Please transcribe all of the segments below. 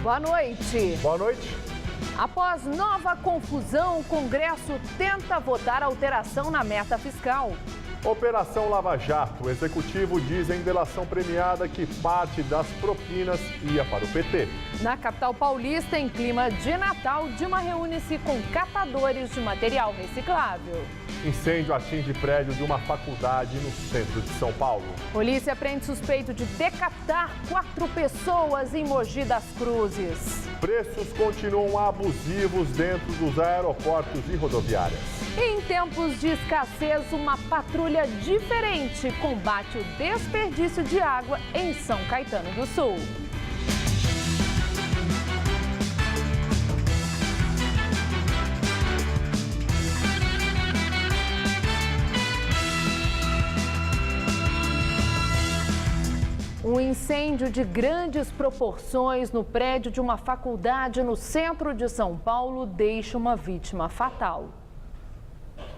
Boa noite. Boa noite. Após nova confusão, o Congresso tenta votar alteração na meta fiscal. Operação Lava Jato. O executivo diz em delação premiada que parte das propinas ia para o PT. Na capital paulista, em clima de Natal, Dilma reúne-se com catadores de material reciclável. Incêndio atinge prédio de uma faculdade no centro de São Paulo. Polícia prende suspeito de decapitar 4 pessoas em Mogi das Cruzes. Preços continuam abusivos dentro dos aeroportos e rodoviárias. Em tempos de escassez, uma patrulha diferente combate o desperdício de água em São Caetano do Sul. Um incêndio de grandes proporções no prédio de uma faculdade no centro de São Paulo deixa uma vítima fatal.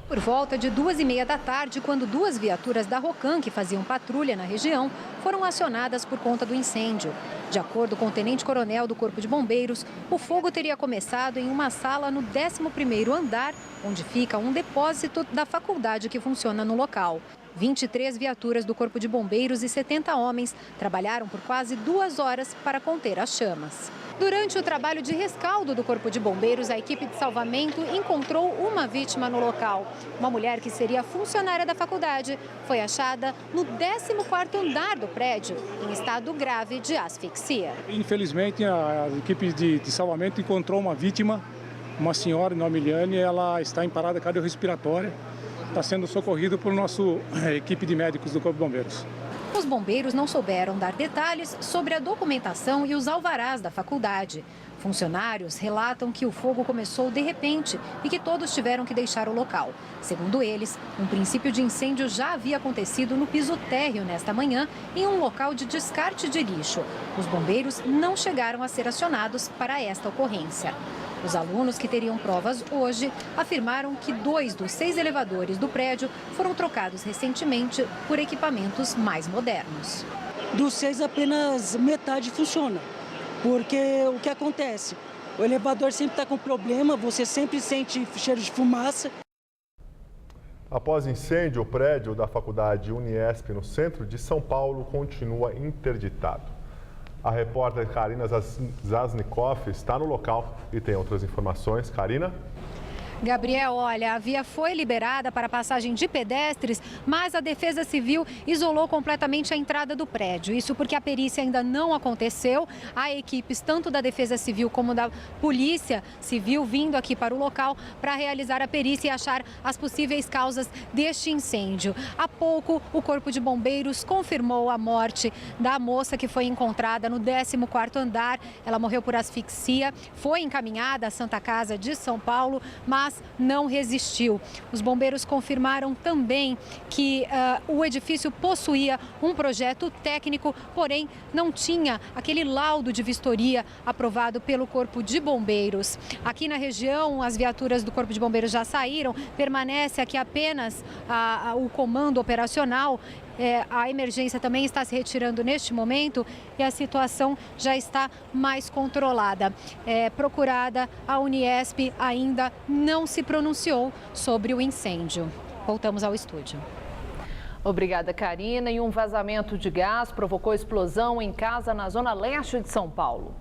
Por volta de 2h30 da tarde, quando 2 viaturas da Rocan, que faziam patrulha na região, foram acionadas por conta do incêndio. De acordo com o tenente-coronel do Corpo de Bombeiros, o fogo teria começado em uma sala no 11º andar, onde fica um depósito da faculdade que funciona no local. 23 viaturas do Corpo de Bombeiros e 70 homens trabalharam por quase 2 horas para conter as chamas. Durante o trabalho de rescaldo do Corpo de Bombeiros, a equipe de salvamento encontrou uma vítima no local. Uma mulher que seria funcionária da faculdade foi achada no 14º andar do prédio, em estado grave de asfixia. Infelizmente, a equipe de salvamento encontrou uma vítima, uma senhora, nome Liane, ela está em parada cardiorrespiratória. Está sendo socorrido por nossa equipe de médicos do Corpo de Bombeiros. Os bombeiros não souberam dar detalhes sobre a documentação e os alvarás da faculdade. Funcionários relatam que o fogo começou de repente e que todos tiveram que deixar o local. Segundo eles, um princípio de incêndio já havia acontecido no piso térreo nesta manhã, em um local de descarte de lixo. Os bombeiros não chegaram a ser acionados para esta ocorrência. Os alunos que teriam provas hoje afirmaram que 2 dos 6 elevadores do prédio foram trocados recentemente por equipamentos mais modernos. Dos 6, apenas metade funciona, porque o que acontece? O elevador sempre está com problema, você sempre sente cheiro de fumaça. Após incêndio, o prédio da faculdade Uniesp, no centro de São Paulo, continua interditado. A repórter Karina Zasnikoff está no local e tem outras informações. Karina? Gabriel, olha, a via foi liberada para passagem de pedestres, mas a Defesa Civil isolou completamente a entrada do prédio. Isso porque a perícia ainda não aconteceu. Há equipes tanto da Defesa Civil como da Polícia Civil vindo aqui para o local para realizar a perícia e achar as possíveis causas deste incêndio. Há pouco, o Corpo de Bombeiros confirmou a morte da moça que foi encontrada no 14º andar. Ela morreu por asfixia, foi encaminhada à Santa Casa de São Paulo, mas não resistiu. Os bombeiros confirmaram também que o edifício possuía um projeto técnico, porém não tinha aquele laudo de vistoria aprovado pelo Corpo de Bombeiros. Aqui na região, as viaturas do Corpo de Bombeiros já saíram, permanece aqui apenas o comando operacional. A emergência também está se retirando neste momento e a situação já está mais controlada. Procurada, a Uniesp ainda não se pronunciou sobre o incêndio. Voltamos ao estúdio. Obrigada, Karina. E um vazamento de gás provocou explosão em casa na zona leste de São Paulo.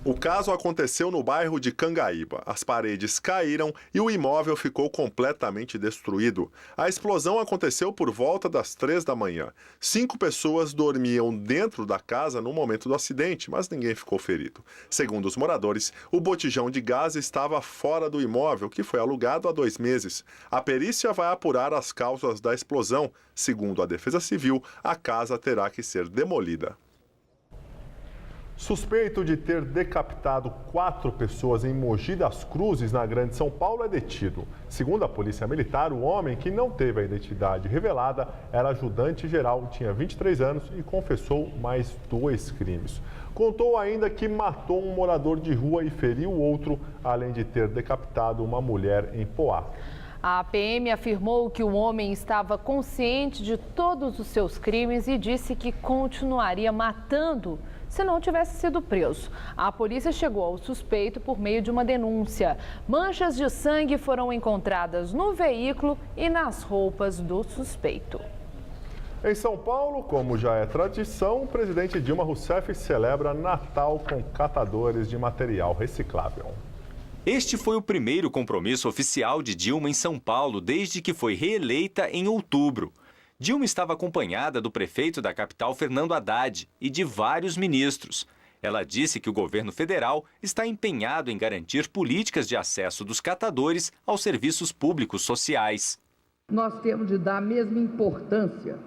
O caso aconteceu no bairro de Cangaíba. As paredes caíram e o imóvel ficou completamente destruído. A explosão aconteceu por volta das 3 da manhã. 5 pessoas dormiam dentro da casa no momento do acidente, mas ninguém ficou ferido. Segundo os moradores, o botijão de gás estava fora do imóvel, que foi alugado há 2 meses. A perícia vai apurar as causas da explosão. Segundo a Defesa Civil, a casa terá que ser demolida. Suspeito de ter decapitado 4 pessoas em Mogi das Cruzes, na Grande São Paulo, é detido. Segundo a Polícia Militar, o homem, que não teve a identidade revelada, era ajudante geral, tinha 23 anos e confessou mais 2 crimes. Contou ainda que matou um morador de rua e feriu outro, além de ter decapitado uma mulher em Poá. A PM afirmou que o homem estava consciente de todos os seus crimes e disse que continuaria matando se não tivesse sido preso. A polícia chegou ao suspeito por meio de uma denúncia. Manchas de sangue foram encontradas no veículo e nas roupas do suspeito. Em São Paulo, como já é tradição, o presidente Dilma Rousseff celebra Natal com catadores de material reciclável. Este foi o primeiro compromisso oficial de Dilma em São Paulo desde que foi reeleita em outubro. Dilma estava acompanhada do prefeito da capital, Fernando Haddad, e de vários ministros. Ela disse que o governo federal está empenhado em garantir políticas de acesso dos catadores aos serviços públicos sociais. Nós temos de dar a mesma importância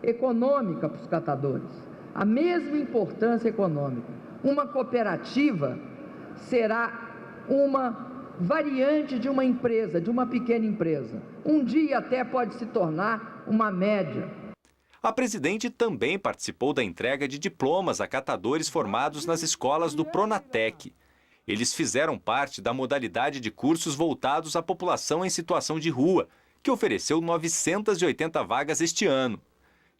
econômica para os catadores, a mesma importância econômica. Uma cooperativa será uma variante de uma empresa, de uma pequena empresa. Um dia até pode se tornar uma média. A presidente também participou da entrega de diplomas a catadores formados nas escolas do Pronatec. Eles fizeram parte da modalidade de cursos voltados à população em situação de rua, que ofereceu 980 vagas este ano.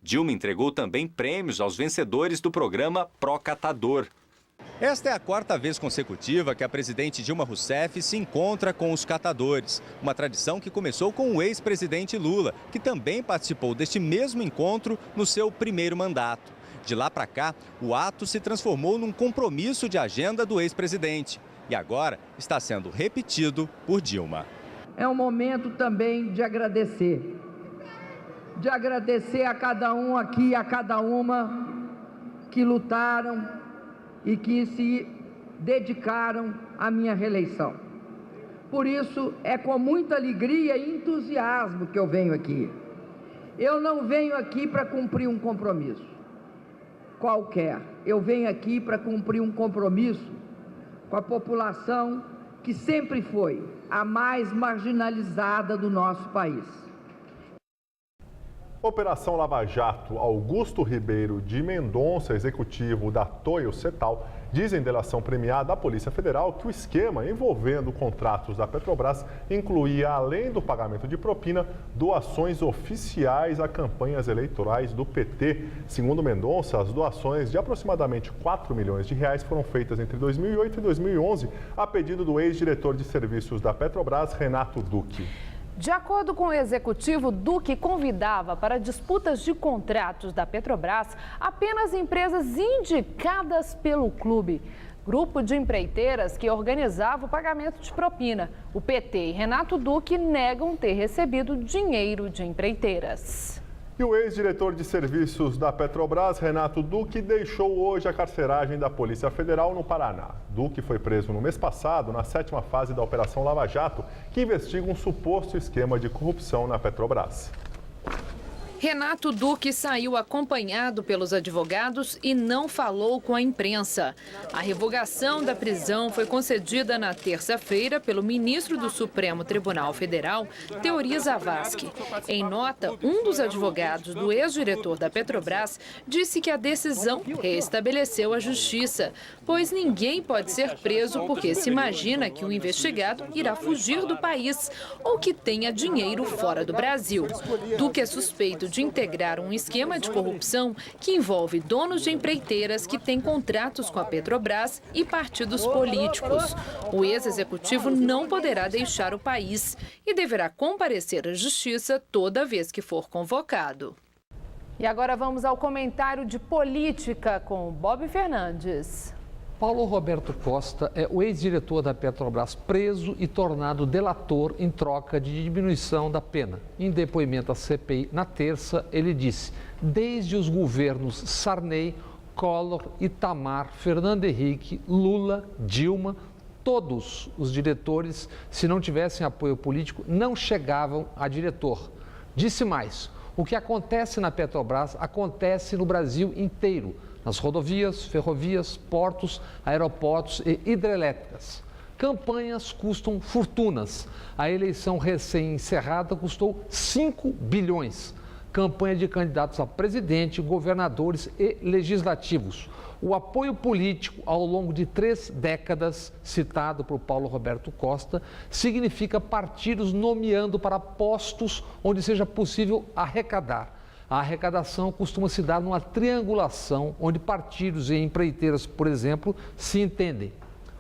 Dilma entregou também prêmios aos vencedores do programa Pro Catador. Esta é a quarta vez consecutiva que a presidente Dilma Rousseff se encontra com os catadores. Uma tradição que começou com o ex-presidente Lula, que também participou deste mesmo encontro no seu primeiro mandato. De lá para cá, o ato se transformou num compromisso de agenda do ex-presidente. E agora está sendo repetido por Dilma. É um momento também de agradecer. De agradecer a cada um aqui, a cada uma que lutaram e que se dedicaram à minha reeleição. Por isso, é com muita alegria e entusiasmo que eu venho aqui. Eu não venho aqui para cumprir um compromisso qualquer. Eu venho aqui para cumprir um compromisso com a população que sempre foi a mais marginalizada do nosso país. Operação Lava Jato. Augusto Ribeiro de Mendonça, executivo da Toyo Setal, diz em delação premiada à Polícia Federal que o esquema envolvendo contratos da Petrobras incluía, além do pagamento de propina, doações oficiais a campanhas eleitorais do PT. Segundo Mendonça, as doações de aproximadamente 4 milhões de reais foram feitas entre 2008 e 2011 a pedido do ex-diretor de serviços da Petrobras, Renato Duque. De acordo com o executivo, Duque convidava para disputas de contratos da Petrobras apenas empresas indicadas pelo clube. Grupo de empreiteiras que organizava o pagamento de propina. O PT e Renato Duque negam ter recebido dinheiro de empreiteiras. E o ex-diretor de serviços da Petrobras, Renato Duque, deixou hoje a carceragem da Polícia Federal no Paraná. Duque foi preso no mês passado, na 7ª fase da Operação Lava Jato, que investiga um suposto esquema de corrupção na Petrobras. Renato Duque saiu acompanhado pelos advogados e não falou com a imprensa. A revogação da prisão foi concedida na terça-feira pelo ministro do Supremo Tribunal Federal, Teori Zavascki. Em nota, um dos advogados do ex-diretor da Petrobras disse que a decisão restabeleceu a justiça, pois ninguém pode ser preso porque se imagina que o investigado irá fugir do país ou que tenha dinheiro fora do Brasil. Duque é suspeito de integrar um esquema de corrupção que envolve donos de empreiteiras que têm contratos com a Petrobras e partidos políticos. O ex-executivo não poderá deixar o país e deverá comparecer à justiça toda vez que for convocado. E agora vamos ao comentário de política com Bob Fernandes. Paulo Roberto Costa é o ex-diretor da Petrobras preso e tornado delator em troca de diminuição da pena. Em depoimento à CPI, na terça, ele disse: desde os governos Sarney, Collor, Itamar, Fernando Henrique, Lula, Dilma, todos os diretores, se não tivessem apoio político, não chegavam a diretor. Disse mais: o que acontece na Petrobras acontece no Brasil inteiro, nas rodovias, ferrovias, portos, aeroportos e hidrelétricas. Campanhas custam fortunas. A eleição recém-encerrada custou 5 bilhões. Campanha de candidatos a presidente, governadores e legislativos. O apoio político ao longo de 3 décadas, citado por Paulo Roberto Costa, significa partidos nomeando para postos onde seja possível arrecadar. A arrecadação costuma se dar numa triangulação onde partidos e empreiteiras, por exemplo, se entendem.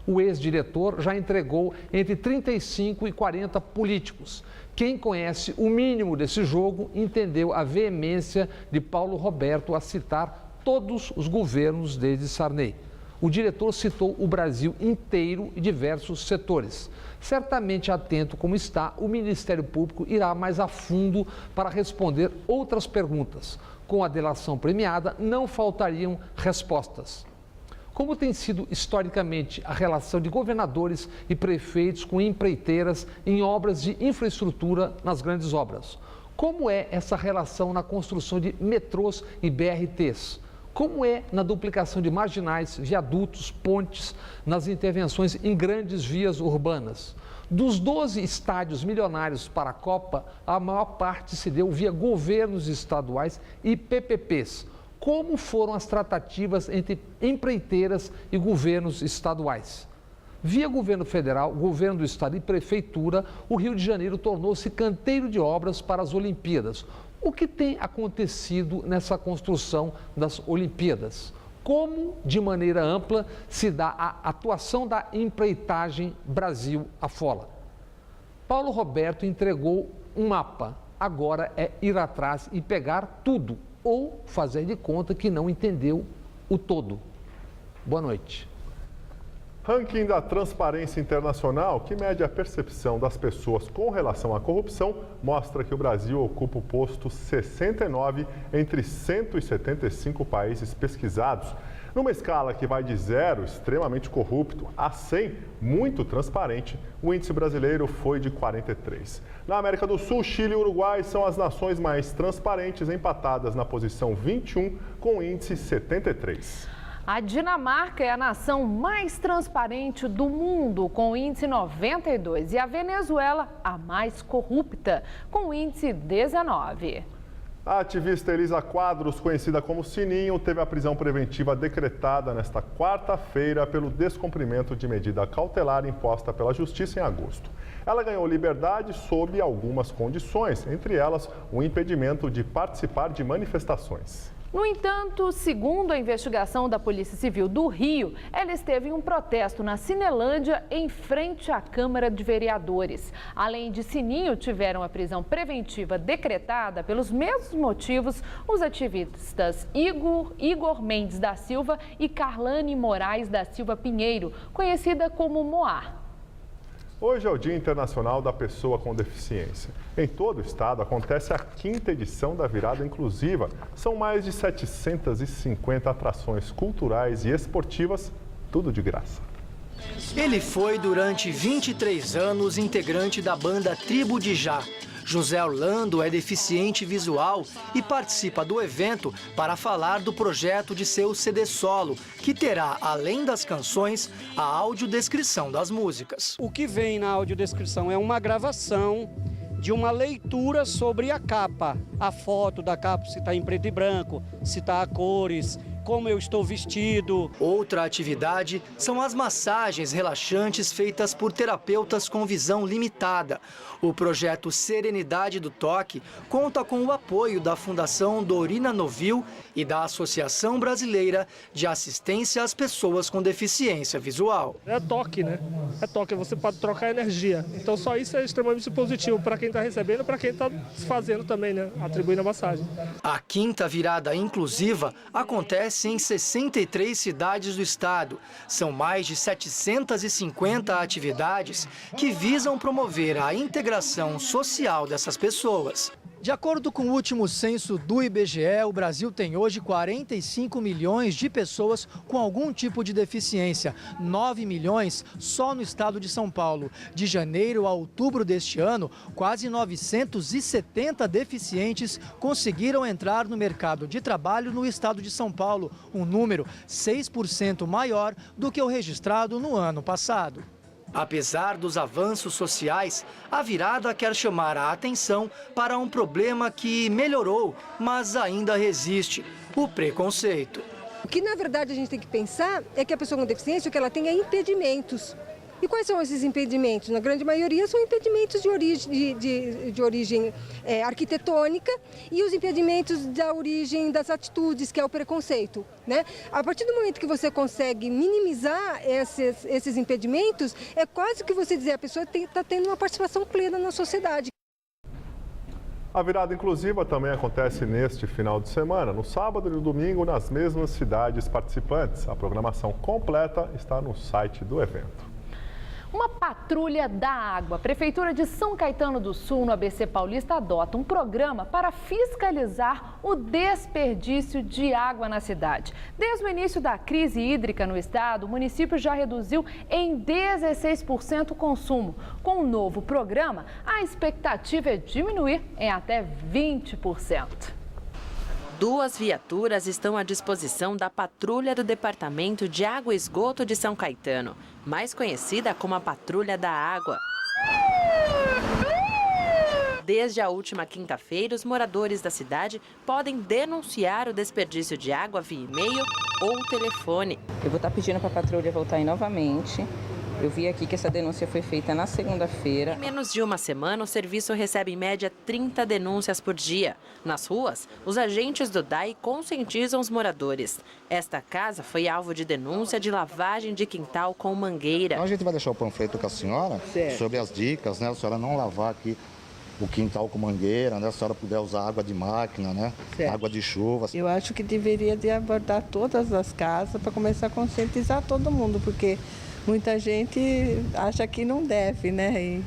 O ex-diretor já entregou entre 35 e 40 políticos. Quem conhece o mínimo desse jogo entendeu a veemência de Paulo Roberto a citar todos os governos desde Sarney. O diretor citou o Brasil inteiro e diversos setores. Certamente atento como está, o Ministério Público irá mais a fundo para responder outras perguntas. Com a delação premiada, não faltariam respostas. Como tem sido historicamente a relação de governadores e prefeitos com empreiteiras em obras de infraestrutura nas grandes obras? Como é essa relação na construção de metrôs e BRTs? Como é na duplicação de marginais, viadutos, pontes, nas intervenções em grandes vias urbanas? Dos 12 estádios milionários para a Copa, a maior parte se deu via governos estaduais e PPPs. Como foram as tratativas entre empreiteiras e governos estaduais? Via governo federal, governo do estado e prefeitura, o Rio de Janeiro tornou-se canteiro de obras para as Olimpíadas. O que tem acontecido nessa construção das Olimpíadas? Como, de maneira ampla, se dá a atuação da empreitagem Brasil afora? Paulo Roberto entregou um mapa. Agora é ir atrás e pegar tudo, ou fazer de conta que não entendeu o todo. Boa noite. Ranking da Transparência Internacional, que mede a percepção das pessoas com relação à corrupção, mostra que o Brasil ocupa o posto 69 entre 175 países pesquisados. Numa escala que vai de 0, extremamente corrupto, a 100, muito transparente, o índice brasileiro foi de 43. Na América do Sul, Chile e Uruguai são as nações mais transparentes, empatadas na posição 21, com o índice 73. A Dinamarca é a nação mais transparente do mundo, com o índice 92, e a Venezuela, a mais corrupta, com o índice 19. A ativista Elisa Quadros, conhecida como Sininho, teve a prisão preventiva decretada nesta quarta-feira pelo descumprimento de medida cautelar imposta pela Justiça em agosto. Ela ganhou liberdade sob algumas condições, entre elas o impedimento de participar de manifestações. No entanto, segundo a investigação da Polícia Civil do Rio, ela esteve em um protesto na Cinelândia em frente à Câmara de Vereadores. Além de Sininho, tiveram a prisão preventiva decretada pelos mesmos motivos os ativistas Igor Mendes da Silva e Carlane Moraes da Silva Pinheiro, conhecida como Moá. Hoje é o Dia Internacional da Pessoa com Deficiência. Em todo o estado acontece a 5ª edição da Virada Inclusiva. São mais de 750 atrações culturais e esportivas, tudo de graça. Ele foi durante 23 anos integrante da banda Tribo de Já. José Orlando é deficiente visual e participa do evento para falar do projeto de seu CD solo, que terá, além das canções, a audiodescrição das músicas. O que vem na audiodescrição é uma gravação de uma leitura sobre a capa. A foto da capa, se está em preto e branco, se está a cores, como eu estou vestido. Outra atividade são as massagens relaxantes feitas por terapeutas com visão limitada. O projeto Serenidade do Toque conta com o apoio da Fundação Dorina Novil e da Associação Brasileira de Assistência às Pessoas com Deficiência Visual. É toque, né? É toque, você pode trocar energia. Então só isso é extremamente positivo para quem está recebendo e para quem está fazendo também, né? Atribuindo a massagem. A 5ª Virada Inclusiva acontece em 63 cidades do estado. São mais de 750 atividades que visam promover a integração social dessas pessoas. De acordo com o último censo do IBGE, o Brasil tem hoje 45 milhões de pessoas com algum tipo de deficiência, 9 milhões só no estado de São Paulo. De janeiro a outubro deste ano, quase 970 deficientes conseguiram entrar no mercado de trabalho no estado de São Paulo, um número 6% maior do que o registrado no ano passado. Apesar dos avanços sociais, a Virada quer chamar a atenção para um problema que melhorou, mas ainda resiste: o preconceito. O que, na verdade, a gente tem que pensar é que a pessoa com deficiência, o que ela tem é impedimentos. E quais são esses impedimentos? Na grande maioria são impedimentos de origem arquitetônica e os impedimentos da origem das atitudes, que é o preconceito, né? A partir do momento que você consegue minimizar esses impedimentos, é quase que você dizer a pessoa está tendo uma participação plena na sociedade. A virada inclusiva também acontece neste final de semana, no sábado e no domingo, nas mesmas cidades participantes. A programação completa está no site do evento. Uma patrulha da água. A Prefeitura de São Caetano do Sul, no ABC Paulista, adota um programa para fiscalizar o desperdício de água na cidade. Desde o início da crise hídrica no estado, o município já reduziu em 16% o consumo. Com o novo programa, a expectativa é diminuir em até 20%. 2 viaturas estão à disposição da Patrulha do Departamento de Água e Esgoto de São Caetano, mais conhecida como a Patrulha da Água. Desde a última quinta-feira, os moradores da cidade podem denunciar o desperdício de água via e-mail ou telefone. Eu vou estar pedindo para a patrulha voltar aí novamente. Eu vi aqui que essa denúncia foi feita na segunda-feira. Em menos de uma semana, o serviço recebe em média 30 denúncias por dia. Nas ruas, os agentes do DAI conscientizam os moradores. Esta casa foi alvo de denúncia de lavagem de quintal com mangueira. Então a gente vai deixar o panfleto com a senhora sobre as dicas, né? A senhora não lavar aqui o quintal com mangueira, né? A senhora puder usar água de máquina, né? Água de chuva. Eu acho que deveria de abordar todas as casas para começar a conscientizar todo mundo, porque muita gente acha que não deve, né? E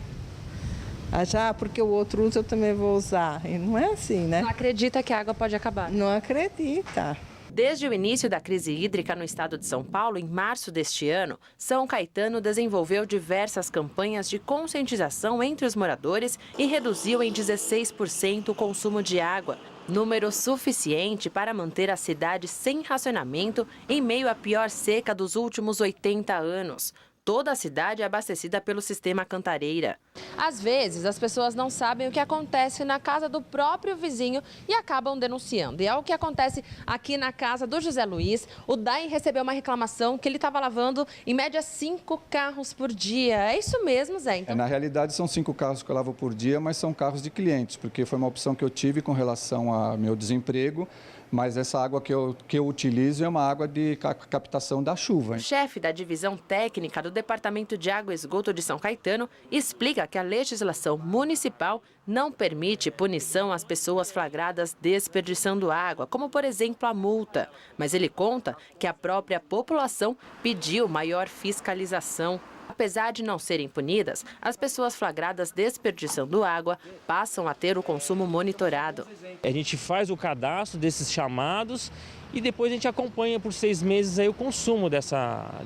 acha, porque o outro usa, eu também vou usar. E não é assim, né? Não acredita que a água pode acabar? Não acredita. Desde o início da crise hídrica no estado de São Paulo, em março deste ano, São Caetano desenvolveu diversas campanhas de conscientização entre os moradores e reduziu em 16% o consumo de água. Número suficiente para manter a cidade sem racionamento em meio à pior seca dos últimos 80 anos. Toda a cidade é abastecida pelo sistema Cantareira. Às vezes, as pessoas não sabem o que acontece na casa do próprio vizinho e acabam denunciando. E é o que acontece aqui na casa do José Luiz. O DAI recebeu uma reclamação que ele estava lavando, em média, 5 carros por dia. É isso mesmo, Zé? Então... Na realidade, são 5 carros que eu lavo por dia, mas são carros de clientes, porque foi uma opção que eu tive com relação ao meu desemprego. Mas essa água que eu utilizo é uma água de captação da chuva. O chefe da divisão técnica do Departamento de Água e Esgoto de São Caetano explica que a legislação municipal não permite punição às pessoas flagradas desperdiçando água, como, por exemplo, a multa. Mas ele conta que a própria população pediu maior fiscalização. Apesar de não serem punidas, as pessoas flagradas desperdiçando água passam a ter o consumo monitorado. A gente faz o cadastro desses chamados e depois a gente acompanha por 6 meses aí o consumo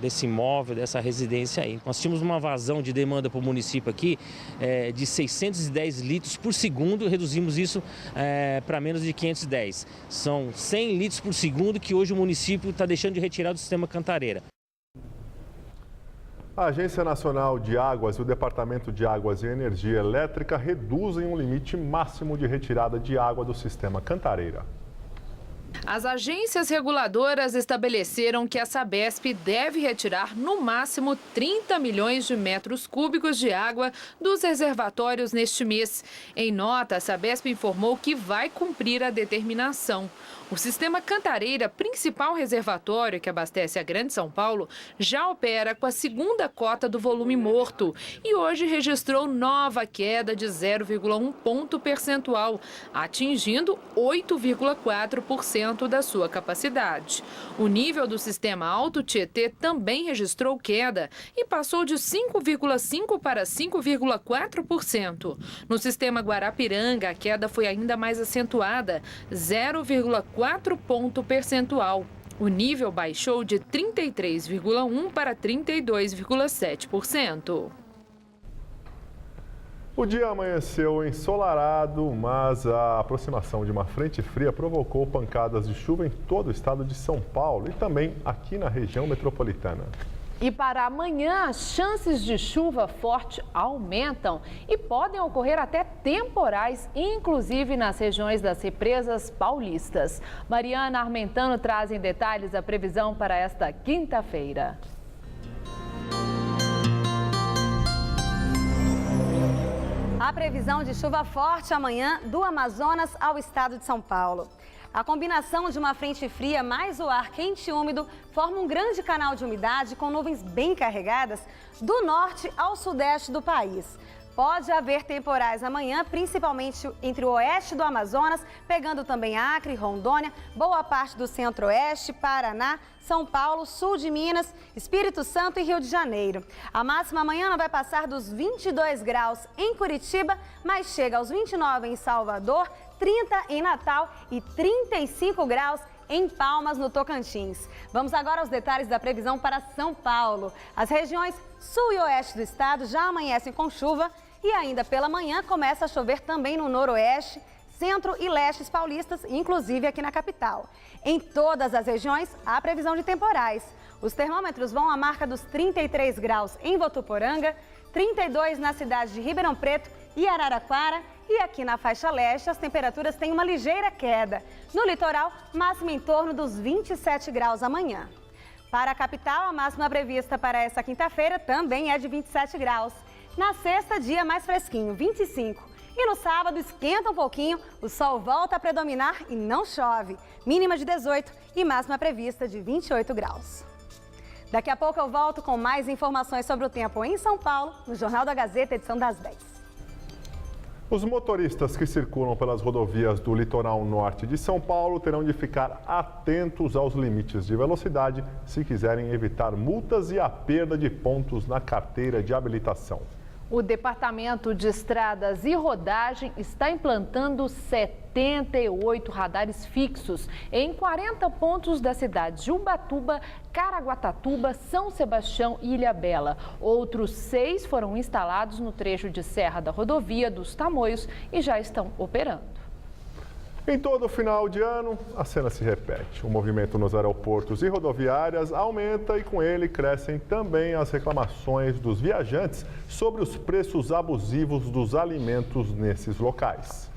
desse imóvel, dessa residência aí. Nós tínhamos uma vazão de demanda para o município aqui de 610 litros por segundo, reduzimos isso para menos de 510. São 100 litros por segundo que hoje o município está deixando de retirar do sistema Cantareira. A Agência Nacional de Águas e o Departamento de Águas e Energia Elétrica reduzem o limite máximo de retirada de água do sistema Cantareira. As agências reguladoras estabeleceram que a Sabesp deve retirar no máximo 30 milhões de metros cúbicos de água dos reservatórios neste mês. Em nota, a Sabesp informou que vai cumprir a determinação. O sistema Cantareira, principal reservatório que abastece a Grande São Paulo, já opera com a segunda cota do volume morto e hoje registrou nova queda de 0,1 ponto percentual, atingindo 8,4% da sua capacidade. O nível do sistema Alto Tietê também registrou queda e passou de 5,5% para 5,4%. No sistema Guarapiranga, a queda foi ainda mais acentuada, 0,4 ponto percentual. O nível baixou de 33,1% para 32,7%. O dia amanheceu ensolarado, mas a aproximação de uma frente fria provocou pancadas de chuva em todo o estado de São Paulo e também aqui na região metropolitana. E para amanhã, as chances de chuva forte aumentam e podem ocorrer até temporais, inclusive nas regiões das represas paulistas. Mariana Armentano traz em detalhes a previsão para esta quinta-feira. A previsão de chuva forte amanhã do Amazonas ao estado de São Paulo. A combinação de uma frente fria mais o ar quente e úmido forma um grande canal de umidade com nuvens bem carregadas do norte ao sudeste do país. Pode haver temporais amanhã, principalmente entre o oeste do Amazonas, pegando também Acre, Rondônia, boa parte do centro-oeste, Paraná, São Paulo, sul de Minas, Espírito Santo e Rio de Janeiro. A máxima amanhã não vai passar dos 22 graus em Curitiba, mas chega aos 29 em Salvador, 30 em Natal e 35 graus em Palmas, no Tocantins. Vamos agora aos detalhes da previsão para São Paulo. As regiões sul e oeste do estado já amanhecem com chuva e ainda pela manhã começa a chover também no noroeste, centro e lestes paulistas, inclusive aqui na capital. Em todas as regiões, há previsão de temporais. Os termômetros vão à marca dos 33 graus em Votuporanga, 32 na cidade de Ribeirão Preto e Araraquara. E aqui na faixa leste, as temperaturas têm uma ligeira queda. No litoral, máxima em torno dos 27 graus amanhã. Para a capital, a máxima prevista para essa quinta-feira também é de 27 graus. Na sexta, dia mais fresquinho, 25. E no sábado, esquenta um pouquinho, o sol volta a predominar e não chove. Mínima de 18 e máxima prevista de 28 graus. Daqui a pouco eu volto com mais informações sobre o tempo em São Paulo, no Jornal da Gazeta, edição das 10. Os motoristas que circulam pelas rodovias do litoral norte de São Paulo terão de ficar atentos aos limites de velocidade se quiserem evitar multas e a perda de pontos na carteira de habilitação. O Departamento de Estradas e Rodagem está implantando 78 radares fixos em 40 pontos das cidades de Ubatuba, Caraguatatuba, São Sebastião e Ilhabela. Outros 6 foram instalados no trecho de serra da rodovia dos Tamoios e já estão operando. Em todo final de ano, a cena se repete. O movimento nos aeroportos e rodoviárias aumenta e com ele crescem também as reclamações dos viajantes sobre os preços abusivos dos alimentos nesses locais.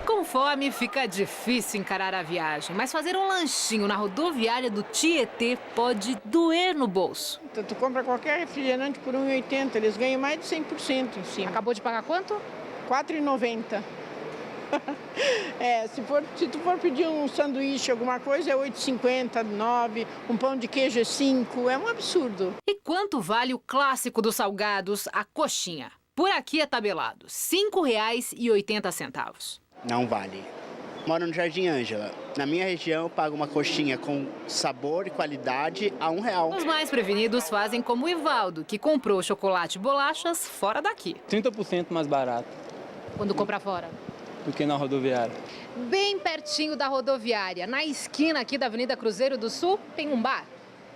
Com fome fica difícil encarar a viagem, mas fazer um lanchinho na rodoviária do Tietê pode doer no bolso. Tu compra qualquer refrigerante por R$ 1,80, eles ganham mais de 100% em cima. Acabou de pagar quanto? R$ 4,90. Se tu for pedir um sanduíche, alguma coisa, é R$ 8,50, 9, um pão de queijo é 5, é um absurdo. E quanto vale o clássico dos salgados, a coxinha? Por aqui é tabelado, R$ 5,80. Não vale. Moro no Jardim Ângela. Na minha região, eu pago uma coxinha com sabor e qualidade a R$ 1,00. Os mais prevenidos fazem como o Ivaldo, que comprou chocolate e bolachas fora daqui. 30% mais barato. Quando compra fora? Do que na rodoviária. Bem pertinho da rodoviária, na esquina aqui da Avenida Cruzeiro do Sul, tem um bar.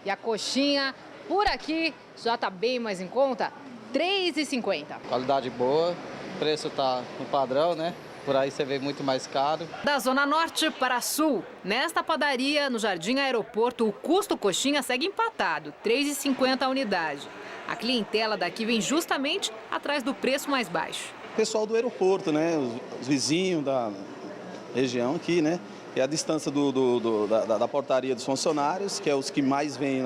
E a coxinha, por aqui, já tá bem mais em conta, R$ 3,50. Qualidade boa, preço tá no padrão, né? Por aí você vê muito mais caro. Da Zona Norte para Sul, nesta padaria, no Jardim Aeroporto, o custo coxinha segue empatado, R$ 3,50 a unidade. A clientela daqui vem justamente atrás do preço mais baixo. Pessoal do aeroporto, né? Os vizinhos da região aqui, né? E a distância da portaria dos funcionários, que é os que mais vêm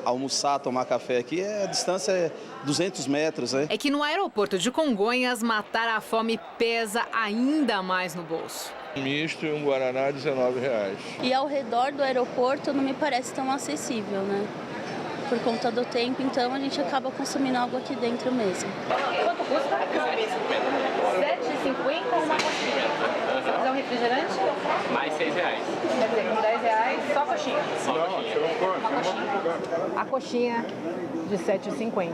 almoçar, tomar café aqui, a distância é 200 metros, né? É que no aeroporto de Congonhas, matar a fome pesa ainda mais no bolso. Misto e um guaraná, R$19. E ao redor do aeroporto não me parece tão acessível, né? Por conta do tempo, então a gente acaba consumindo algo aqui dentro mesmo. Quanto custa? R$7,50 uma coxinha. Se quiser um refrigerante? Mais R$6. Quer dizer, com R$10 só coxinha. A coxinha de R$7,50.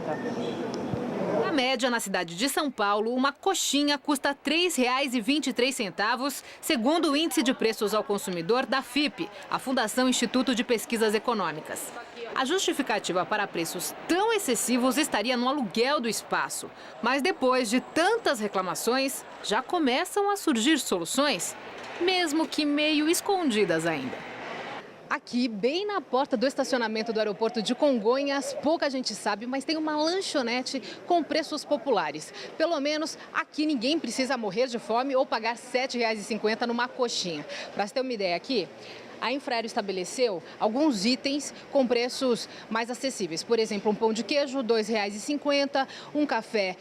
Na média, na cidade de São Paulo, uma coxinha custa R$ 3,23, segundo o Índice de Preços ao Consumidor da FIPE, a Fundação Instituto de Pesquisas Econômicas. A justificativa para preços tão excessivos estaria no aluguel do espaço. Mas depois de tantas reclamações, já começam a surgir soluções, mesmo que meio escondidas ainda. Aqui, bem na porta do estacionamento do aeroporto de Congonhas, pouca gente sabe, mas tem uma lanchonete com preços populares. Pelo menos aqui ninguém precisa morrer de fome ou pagar R$ 7,50 numa coxinha. Para você ter uma ideia aqui, a Infraero estabeleceu alguns itens com preços mais acessíveis. Por exemplo, um pão de queijo, R$ 2,50, um café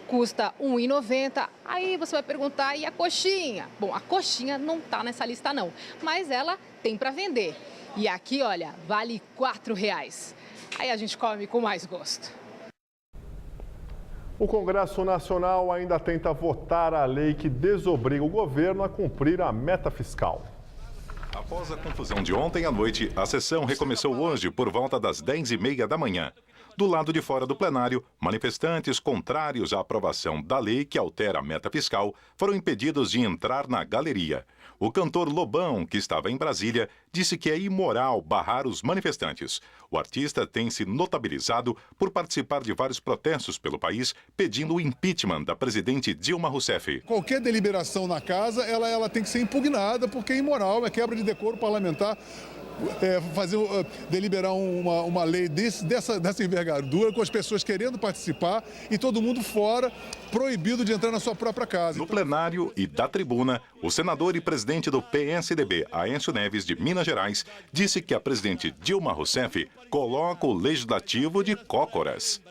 custa R$ 1,90. Aí você vai perguntar, e a coxinha? Bom, a coxinha não está nessa lista não, mas ela tem para vender. E aqui, olha, vale R$ 4,00. Aí a gente come com mais gosto. O Congresso Nacional ainda tenta votar a lei que desobriga o governo a cumprir a meta fiscal. Após a confusão de ontem à noite, a sessão recomeçou hoje por volta das 10h30 da manhã. Do lado de fora do plenário, manifestantes contrários à aprovação da lei que altera a meta fiscal foram impedidos de entrar na galeria. O cantor Lobão, que estava em Brasília, disse que é imoral barrar os manifestantes. O artista tem se notabilizado por participar de vários protestos pelo país, pedindo o impeachment da presidente Dilma Rousseff. Qualquer deliberação na casa, ela tem que ser impugnada, porque é imoral, é quebra de decoro parlamentar. Deliberar uma lei dessa envergadura, com as pessoas querendo participar e todo mundo fora, proibido de entrar na sua própria casa. No plenário e da tribuna, o senador e presidente do PSDB, Aécio Neves, de Minas Gerais, disse que a presidente Dilma Rousseff coloca o legislativo de cócoras.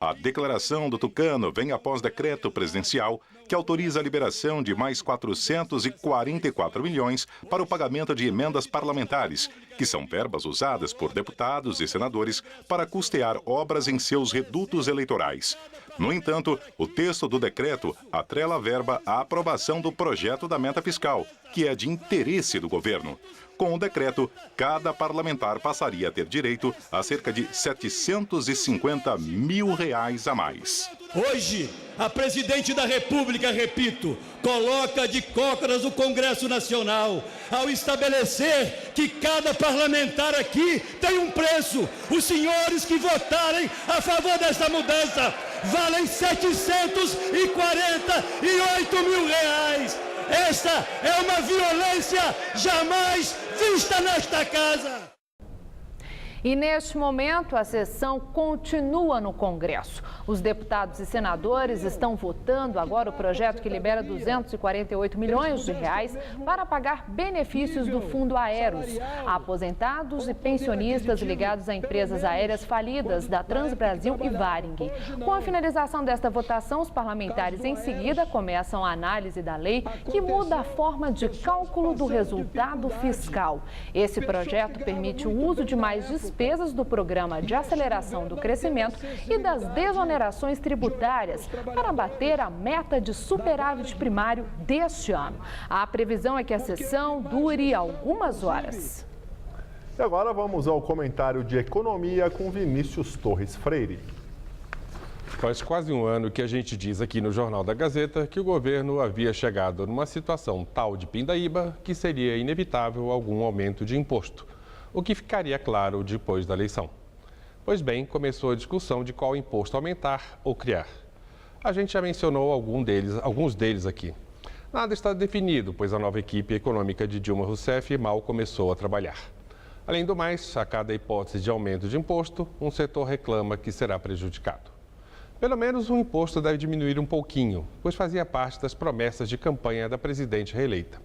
A declaração do tucano vem após decreto presidencial que autoriza a liberação de mais 444 milhões para o pagamento de emendas parlamentares, que são verbas usadas por deputados e senadores para custear obras em seus redutos eleitorais. No entanto, o texto do decreto atrela a verba à aprovação do projeto da meta fiscal, que é de interesse do governo. Com o decreto, cada parlamentar passaria a ter direito a cerca de R$ 750 mil a mais. Hoje, a presidente da República, repito, coloca de cócoras o Congresso Nacional ao estabelecer que cada parlamentar aqui tem um preço. Os senhores que votarem a favor dessa mudança valem R$ 748 mil. Essa é uma violência jamais vista nesta casa. E neste momento, a sessão continua no Congresso. Os deputados e senadores estão votando agora o projeto que libera R$ 248 milhões para pagar benefícios do Fundo Aeros a aposentados e pensionistas ligados a empresas aéreas falidas da Transbrasil e Varig. Com a finalização desta votação, os parlamentares em seguida começam a análise da lei que muda a forma de cálculo do resultado fiscal. Esse projeto permite o uso de mais despesas do Programa de Aceleração do Crescimento e das desonerações tributárias para bater a meta de superávit primário deste ano. A previsão é que a sessão dure algumas horas. E agora vamos ao comentário de economia com Vinícius Torres Freire. Faz quase um ano que a gente diz aqui no Jornal da Gazeta que o governo havia chegado numa situação tal de pindaíba que seria inevitável algum aumento de imposto, o que ficaria claro depois da eleição. Pois bem, começou a discussão de qual imposto aumentar ou criar. A gente já mencionou alguns deles aqui. Nada está definido, pois a nova equipe econômica de Dilma Rousseff mal começou a trabalhar. Além do mais, a cada hipótese de aumento de imposto, um setor reclama que será prejudicado. Pelo menos o imposto deve diminuir um pouquinho, pois fazia parte das promessas de campanha da presidente reeleita.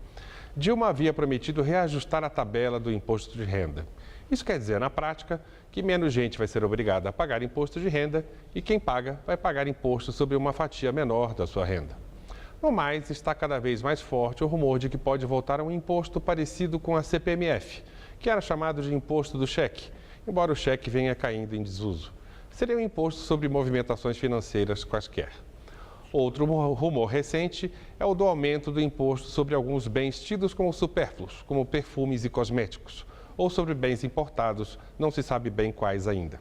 Dilma havia prometido reajustar a tabela do imposto de renda. Isso quer dizer, na prática, que menos gente vai ser obrigada a pagar imposto de renda e quem paga vai pagar imposto sobre uma fatia menor da sua renda. No mais, está cada vez mais forte o rumor de que pode voltar a um imposto parecido com a CPMF, que era chamado de imposto do cheque, embora o cheque venha caindo em desuso. Seria um imposto sobre movimentações financeiras quaisquer. Outro rumor recente é o do aumento do imposto sobre alguns bens tidos como supérfluos, como perfumes e cosméticos, ou sobre bens importados, não se sabe bem quais ainda.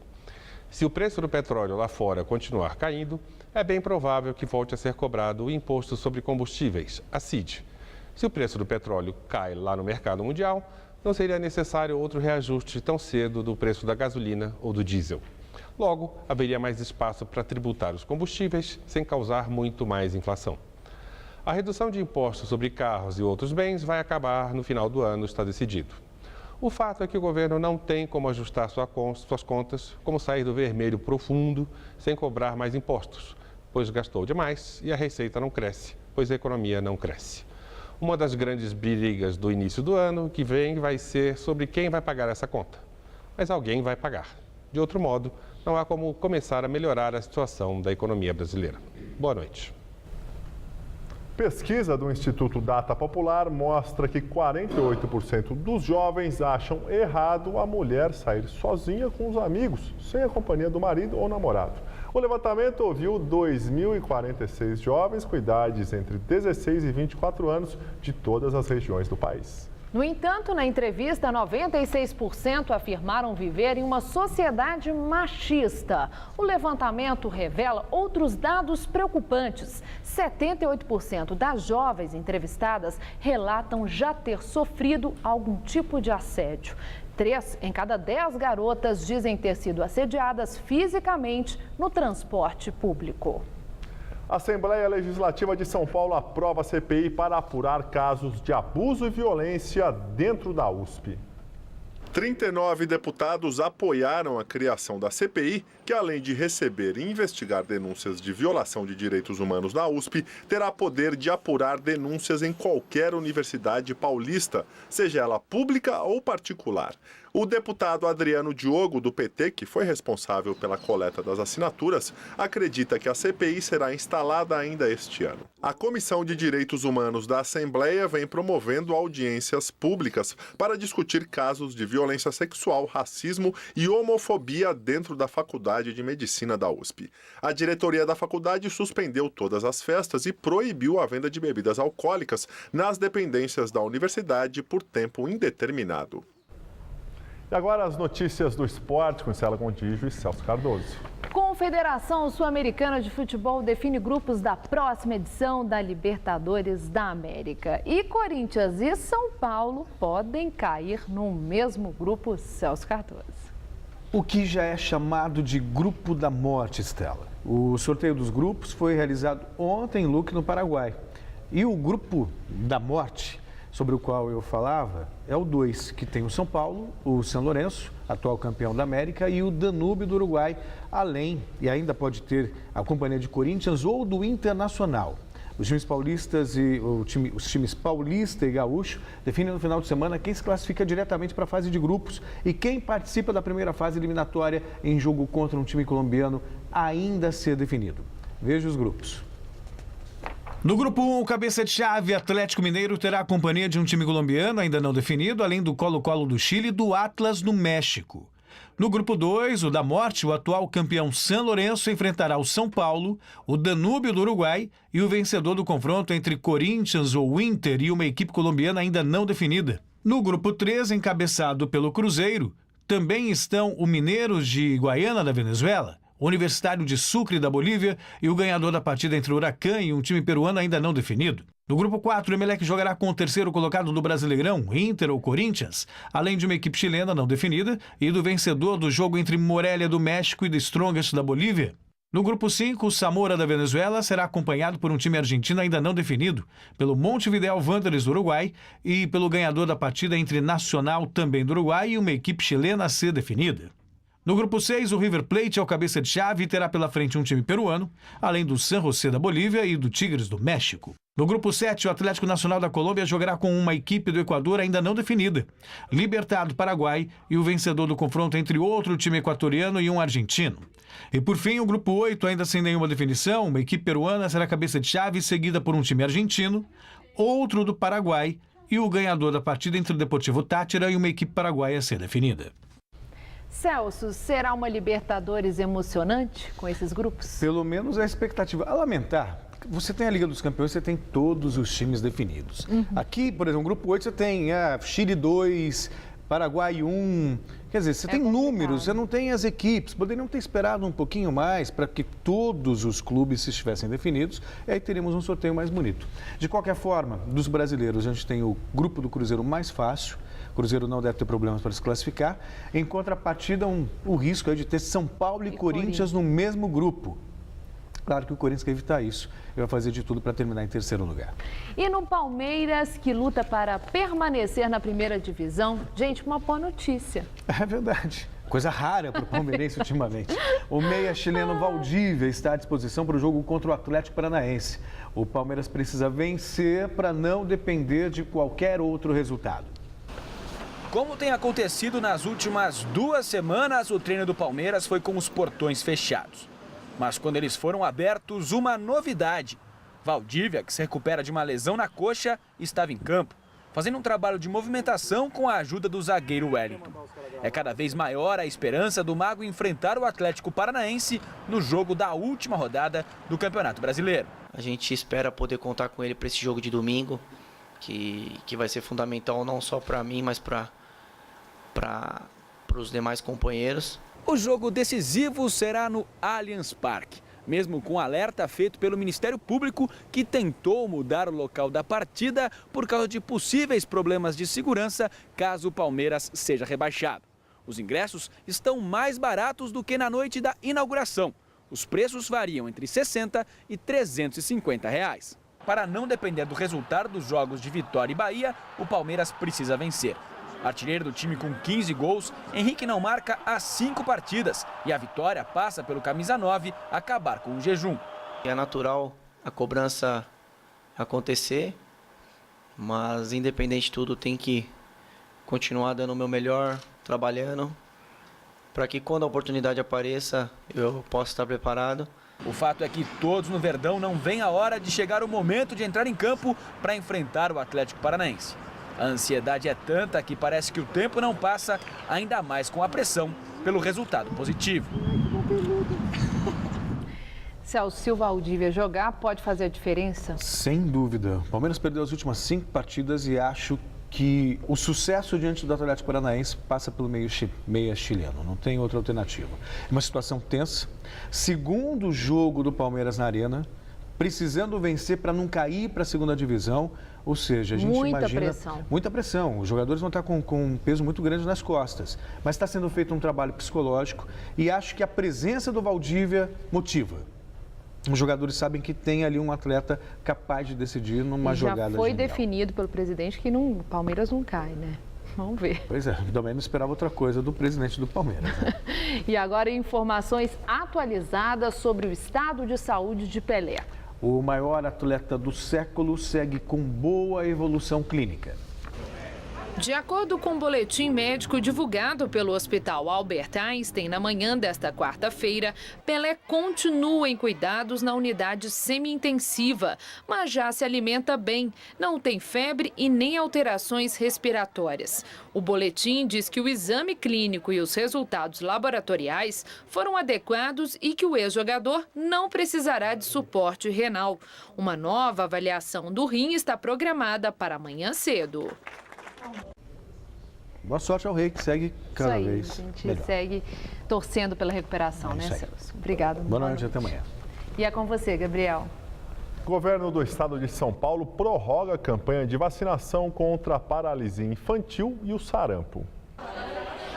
Se o preço do petróleo lá fora continuar caindo, é bem provável que volte a ser cobrado o imposto sobre combustíveis, a CID. Se o preço do petróleo cai lá no mercado mundial, não seria necessário outro reajuste tão cedo do preço da gasolina ou do diesel. Logo, haveria mais espaço para tributar os combustíveis sem causar muito mais inflação. A redução de impostos sobre carros e outros bens vai acabar no final do ano, está decidido. O fato é que o governo não tem como ajustar suas contas, como sair do vermelho profundo sem cobrar mais impostos, pois gastou demais e a receita não cresce, pois a economia não cresce. Uma das grandes brigas do início do ano que vem vai ser sobre quem vai pagar essa conta. Mas alguém vai pagar. De outro modo, não há como começar a melhorar a situação da economia brasileira. Boa noite. Pesquisa do Instituto Data Popular mostra que 48% dos jovens acham errado a mulher sair sozinha com os amigos, sem a companhia do marido ou namorado. O levantamento ouviu 2.046 jovens com idades entre 16 e 24 anos de todas as regiões do país. No entanto, na entrevista, 96% afirmaram viver em uma sociedade machista. O levantamento revela outros dados preocupantes. 78% das jovens entrevistadas relatam já ter sofrido algum tipo de assédio. 3 em cada 10 garotas dizem ter sido assediadas fisicamente no transporte público. A Assembleia Legislativa de São Paulo aprova a CPI para apurar casos de abuso e violência dentro da USP. 39 deputados apoiaram a criação da CPI, que além de receber e investigar denúncias de violação de direitos humanos na USP, terá poder de apurar denúncias em qualquer universidade paulista, seja ela pública ou particular. O deputado Adriano Diogo, do PT, que foi responsável pela coleta das assinaturas, acredita que a CPI será instalada ainda este ano. A Comissão de Direitos Humanos da Assembleia vem promovendo audiências públicas para discutir casos de violência sexual, racismo e homofobia dentro da Faculdade de Medicina da USP. A diretoria da faculdade suspendeu todas as festas e proibiu a venda de bebidas alcoólicas nas dependências da universidade por tempo indeterminado. E agora as notícias do esporte com Célia Gontijo e Celso Cardoso. Confederação Sul-Americana de Futebol define grupos da próxima edição da Libertadores da América. E Corinthians e São Paulo podem cair no mesmo grupo, Celso Cardoso. O que já é chamado de Grupo da Morte, Estela. O sorteio dos grupos foi realizado ontem em Luque, no Paraguai. E o Grupo da Morte, sobre o qual eu falava, é o 2, que tem o São Paulo, o São Lourenço, atual campeão da América, e o Danúbio do Uruguai, além, e ainda pode ter a companhia de Corinthians ou do Internacional. Os times paulistas e os times paulista e gaúcho definem no final de semana quem se classifica diretamente para a fase de grupos e quem participa da primeira fase eliminatória em jogo contra um time colombiano ainda a ser definido. Veja os grupos. No grupo 1, o cabeça de chave Atlético Mineiro terá a companhia de um time colombiano ainda não definido, além do Colo-Colo do Chile e do Atlas do México. No grupo 2, o da Morte, o atual campeão São Lourenço enfrentará o São Paulo, o Danúbio do Uruguai e o vencedor do confronto entre Corinthians ou Inter e uma equipe colombiana ainda não definida. No grupo 3, encabeçado pelo Cruzeiro, também estão o Mineiros de Guaiana da Venezuela, o Universitário de Sucre da Bolívia e o ganhador da partida entre o Huracan e um time peruano ainda não definido. No grupo 4, o Emelec jogará com o terceiro colocado do Brasileirão, Inter ou Corinthians, além de uma equipe chilena não definida e do vencedor do jogo entre Morelia do México e The Strongest da Bolívia. No grupo 5, o Zamora da Venezuela será acompanhado por um time argentino ainda não definido, pelo Montevideo Wanderers do Uruguai e pelo ganhador da partida entre Nacional, também do Uruguai, e uma equipe chilena a ser definida. No grupo 6, o River Plate é o cabeça de chave e terá pela frente um time peruano, além do San José da Bolívia e do Tigres do México. No grupo 7, o Atlético Nacional da Colômbia jogará com uma equipe do Equador ainda não definida, Libertad do Paraguai e o vencedor do confronto entre outro time equatoriano e um argentino. E por fim, o grupo 8, ainda sem nenhuma definição, uma equipe peruana será cabeça de chave seguida por um time argentino, outro do Paraguai e o ganhador da partida entre o Deportivo Táchira e uma equipe paraguaia a ser definida. Celso, será uma Libertadores emocionante com esses grupos? Pelo menos a expectativa. A lamentar, você tem a Liga dos Campeões, você tem todos os times definidos. Aqui, por exemplo, no grupo 8 você tem Chile 2, Paraguai 1. Quer dizer, você tem números, você não tem as equipes. Poderiam ter esperado um pouquinho mais para que todos os clubes estivessem definidos e aí teríamos um sorteio mais bonito. De qualquer forma, dos brasileiros, a gente tem o grupo do Cruzeiro mais fácil. O Cruzeiro não deve ter problemas para se classificar. Em contrapartida, o risco é de ter São Paulo e Corinthians no mesmo grupo. Claro que o Corinthians quer evitar isso e vai fazer de tudo para terminar em terceiro lugar. E no Palmeiras, que luta para permanecer na primeira divisão, gente, uma boa notícia. É verdade. Coisa rara para o palmeirense ultimamente. O meia chileno Valdívia está à disposição para o jogo contra o Atlético Paranaense. O Palmeiras precisa vencer para não depender de qualquer outro resultado. Como tem acontecido nas últimas 2 semanas, o treino do Palmeiras foi com os portões fechados. Mas quando eles foram abertos, uma novidade. Valdívia, que se recupera de uma lesão na coxa, estava em campo, fazendo um trabalho de movimentação com a ajuda do zagueiro Wellington. É cada vez maior a esperança do Mago enfrentar o Atlético Paranaense no jogo da última rodada do Campeonato Brasileiro. A gente espera poder contar com ele para esse jogo de domingo, que vai ser fundamental não só para mim, mas para os demais companheiros. O jogo decisivo será no Allianz Parque, mesmo com alerta feito pelo Ministério Público, que tentou mudar o local da partida por causa de possíveis problemas de segurança caso o Palmeiras seja rebaixado. Os ingressos estão mais baratos do que na noite da inauguração. Os preços variam entre R$ 60 e R$ 350 reais. Para não depender do resultado dos jogos de Vitória e Bahia, o Palmeiras precisa vencer. Artilheiro do time com 15 gols, Henrique não marca há 5 partidas e a vitória passa pelo camisa 9 acabar com o jejum. É natural a cobrança acontecer, mas independente de tudo tem que continuar dando o meu melhor, trabalhando, para que quando a oportunidade apareça eu possa estar preparado. O fato é que todos no Verdão não veem a hora de chegar o momento de entrar em campo para enfrentar o Atlético Paranaense. A ansiedade é tanta que parece que o tempo não passa, ainda mais com a pressão pelo resultado positivo. Celso, se o Valdívia jogar, pode fazer a diferença? Sem dúvida. O Palmeiras perdeu as últimas 5 partidas e acho que o sucesso diante do Atlético Paranaense passa pelo meia chileno. Não tem outra alternativa. É uma situação tensa. Segundo jogo do Palmeiras na Arena, precisando vencer para não cair para a segunda divisão. Ou seja, a gente imagina muita pressão. Os jogadores vão estar com um peso muito grande nas costas. Mas está sendo feito um trabalho psicológico e acho que a presença do Valdívia motiva. Os jogadores sabem que tem ali um atleta capaz de decidir numa jogada Já foi genial. Definido pelo presidente que o Palmeiras não cai, né? Vamos ver. Pois é, também não esperava outra coisa do presidente do Palmeiras. Né? E agora informações atualizadas sobre o estado de saúde de Pelé. O maior atleta do século segue com boa evolução clínica. De acordo com o boletim médico divulgado pelo Hospital Albert Einstein na manhã desta quarta-feira, Pelé continua em cuidados na unidade semi-intensiva, mas já se alimenta bem, não tem febre e nem alterações respiratórias. O boletim diz que o exame clínico e os resultados laboratoriais foram adequados e que o ex-jogador não precisará de suporte renal. Uma nova avaliação do rim está programada para amanhã cedo. Boa sorte ao Rei, que segue cada vez a gente melhor. segue torcendo pela recuperação, né, Celso? Obrigada. Boa noite, até amanhã. E é com você, Gabriel. O governo do estado de São Paulo prorroga a campanha de vacinação contra a paralisia infantil e o sarampo.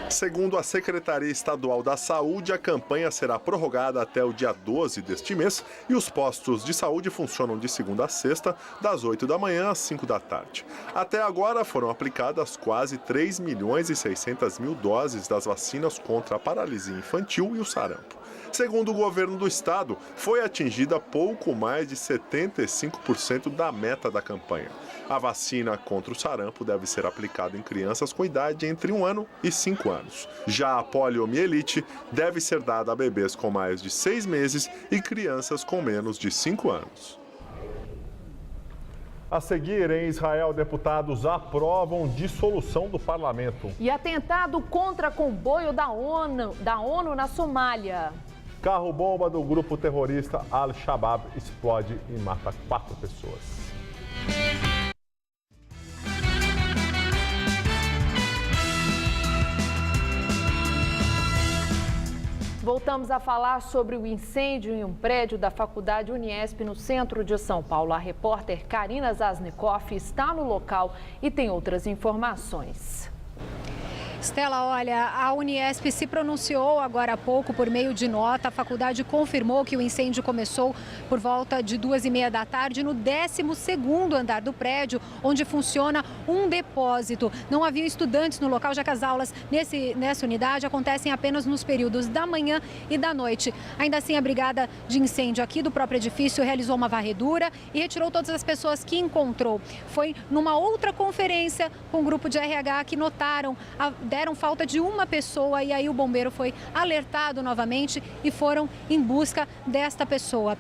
Segundo a Secretaria Estadual da Saúde, a campanha será prorrogada até o dia 12 deste mês e os postos de saúde funcionam de segunda a sexta, das 8 da manhã às 5 da tarde. Até agora foram aplicadas quase 3.600.000 doses das vacinas contra a paralisia infantil e o sarampo. Segundo o governo do estado, foi atingida pouco mais de 75% da meta da campanha. A vacina contra o sarampo deve ser aplicada em crianças com idade entre 1 ano e 5 anos. Já a poliomielite deve ser dada a bebês com mais de 6 meses e crianças com menos de 5 anos. A seguir, em Israel, deputados aprovam dissolução do parlamento. E atentado contra comboio da ONU na Somália. Carro-bomba do grupo terrorista Al-Shabaab explode e mata 4 pessoas. Voltamos a falar sobre o incêndio em um prédio da Faculdade Uniesp no centro de São Paulo. A repórter Karina Zasnikoff está no local e tem outras informações. Estela, olha, a Uniesp se pronunciou agora há pouco por meio de nota. A faculdade confirmou que o incêndio começou por volta de 2h30 da tarde no 12º andar do prédio, onde funciona um depósito. Não havia estudantes no local, já que as aulas nessa unidade acontecem apenas nos períodos da manhã e da noite. Ainda assim, a brigada de incêndio aqui do próprio edifício realizou uma varredura e retirou todas as pessoas que encontrou. Foi numa outra conferência com o grupo de RH que notaram deram falta de uma pessoa e aí o bombeiro foi alertado novamente e foram em busca desta pessoa.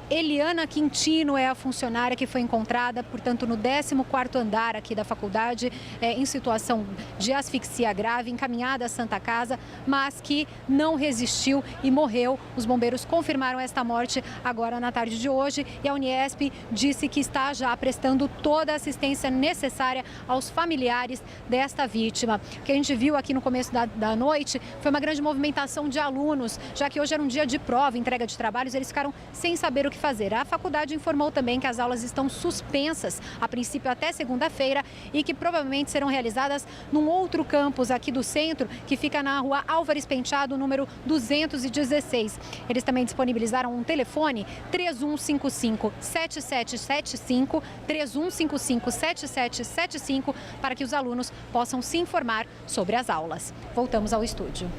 Eliana Quintino é a funcionária que foi encontrada, portanto, no 14º andar aqui da faculdade, em situação de asfixia grave, encaminhada à Santa Casa, mas que não resistiu e morreu. Os bombeiros confirmaram esta morte agora na tarde de hoje e a Uniesp disse que está já prestando toda a assistência necessária aos familiares desta vítima. O que a gente viu aqui no começo da noite foi uma grande movimentação de alunos, já que hoje era um dia de prova, entrega de trabalhos, eles ficaram sem saber o que fazer. A faculdade informou também que as aulas estão suspensas, a princípio até segunda-feira, e que provavelmente serão realizadas num outro campus aqui do centro, que fica na rua Álvares Penteado, número 216. Eles também disponibilizaram um telefone 3155-7775, 3155-7775, para que os alunos possam se informar sobre as aulas. Voltamos ao estúdio.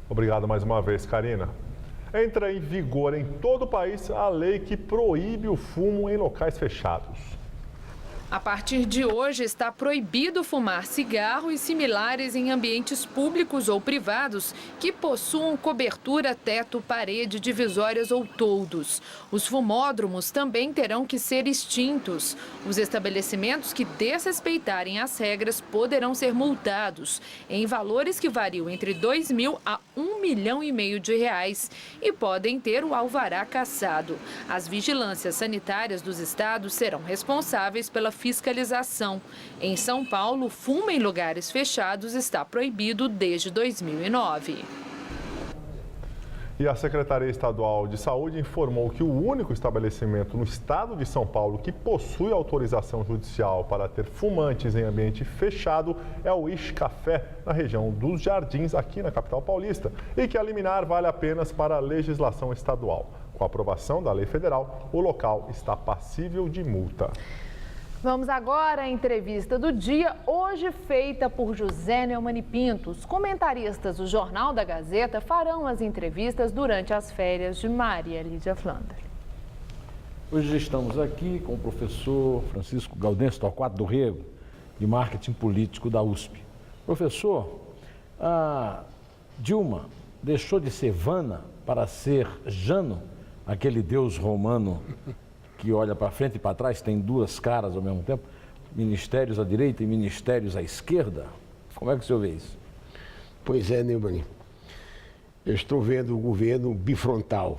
Obrigado mais uma vez, Karina. Entra em vigor em todo o país a lei que proíbe o fumo em locais fechados. A partir de hoje está proibido fumar cigarro e similares em ambientes públicos ou privados que possuam cobertura, teto, parede, divisórias ou toldos. Os fumódromos também terão que ser extintos. Os estabelecimentos que desrespeitarem as regras poderão ser multados em valores que variam entre R$ 2.000 a R$ 1,5 milhão de reais e podem ter o alvará cassado. As vigilâncias sanitárias dos estados serão responsáveis pela fiscalização. Em São Paulo, fumo em lugares fechados está proibido desde 2009. E a Secretaria Estadual de Saúde informou que o único estabelecimento no estado de São Paulo que possui autorização judicial para ter fumantes em ambiente fechado é o Ish Café, na região dos Jardins, aqui na capital paulista, e que a liminar vale apenas para a legislação estadual. Com a aprovação da lei federal, o local está passível de multa. Vamos agora à entrevista do dia, hoje feita por José Neumann e Pinto. Os comentaristas do Jornal da Gazeta farão as entrevistas durante as férias de Maria Lídia Flandre. Hoje estamos aqui com o professor Francisco Gaudêncio Torquato do Rego, de Marketing Político da USP. Professor, a Dilma deixou de ser Vana para ser Jano, aquele deus romano que olha para frente e para trás, tem duas caras ao mesmo tempo, ministérios à direita e ministérios à esquerda. Como é que o senhor vê isso? Pois é, Neumann. Eu estou vendo o governo bifrontal,